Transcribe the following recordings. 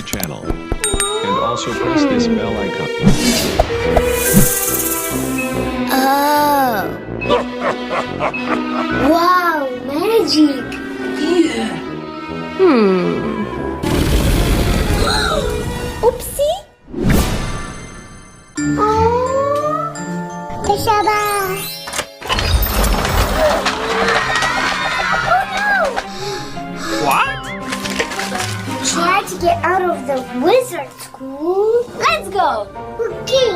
my channel. And also press this bell icon. Oh. Wow, magic. Yeah. Oopsie. Oh. Kashaba. What? Try to get out of the wizard school. Let's go. Okay.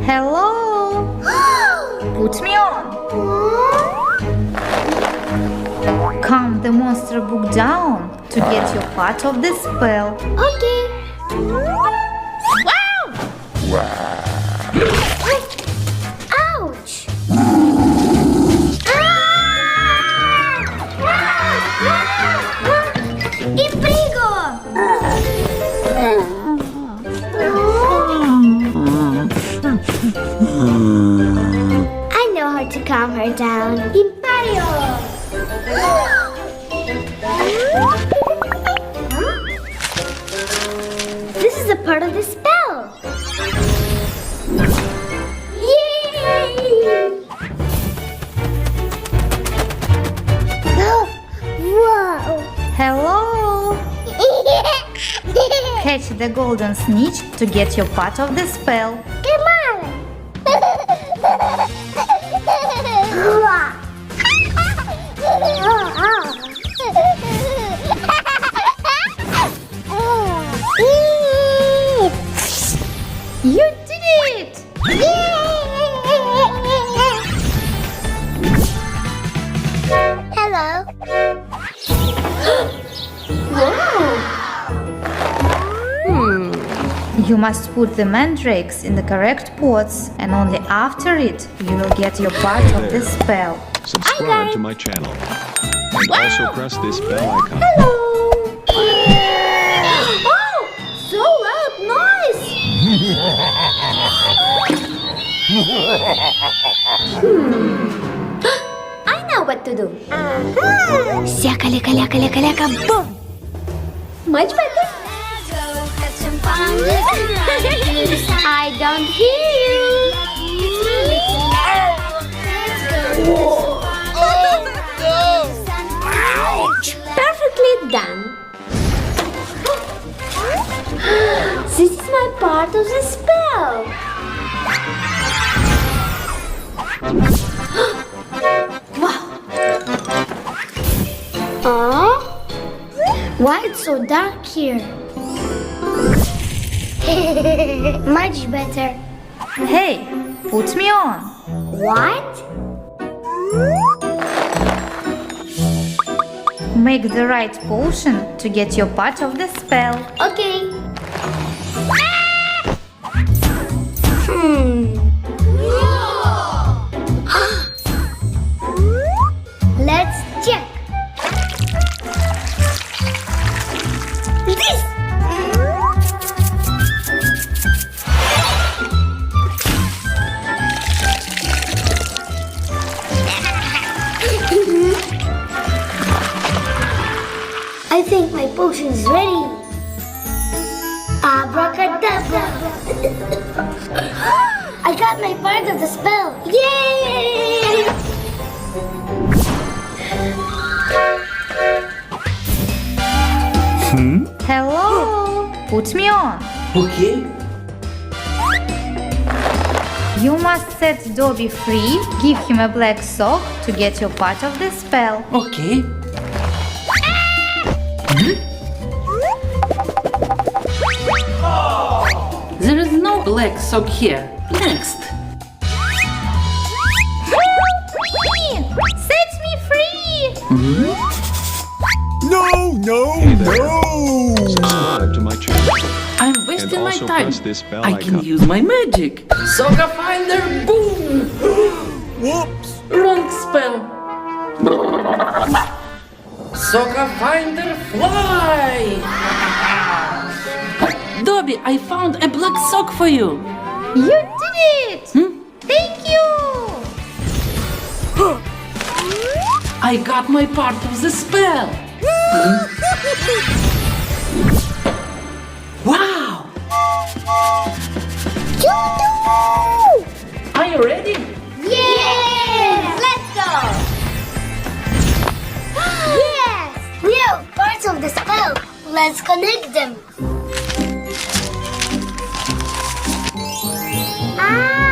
Hello! Put me on! Calm the monster book down to get your part of the spell. Okay. Ouch! Imprigo! I know how to calm her down. Imperio! This is a part of the spell. Yay! Whoa! Hello! Catch the golden snitch to get your part of the spell. Come on! You did it! Hello. Wow. You must put the mandrakes in the correct pots, and only after it you will get your part of the spell. Subscribe to my channel. And also press this bell icon. Hello. Oh, so loud noise. I know what to do. Sяка-ляка-ляка-ляка-ляка, boom. Much better. I don't hear you. Perfectly done. This is my part of the spell. Wow. Why it's so dark here? Much better. Hey, put me on. What? Make the right potion to get your part of the spell. Okay. Let's check. This. I think my potion is ready. Abracadabra. I got my part of the spell. Yay! Hello! Put me on. Okay. You must set Dobby free, give him a black sock to get your part of the spell. Okay. There is no black sock here. Next. Set me free! No! Hey there. Subscribe to my channel. I'm wasting my also time. press this bell I can icon. use my magic. Soga Finder, boom! Whoops! Wrong spell. Soga Finder, fly! Dobby, I found a black sock for you. You did it! Thank you! I got my part of the spell. Wow! Are you ready? Yeah! Let's go! Yes! We have parts of the spell. Let's connect them. Ah!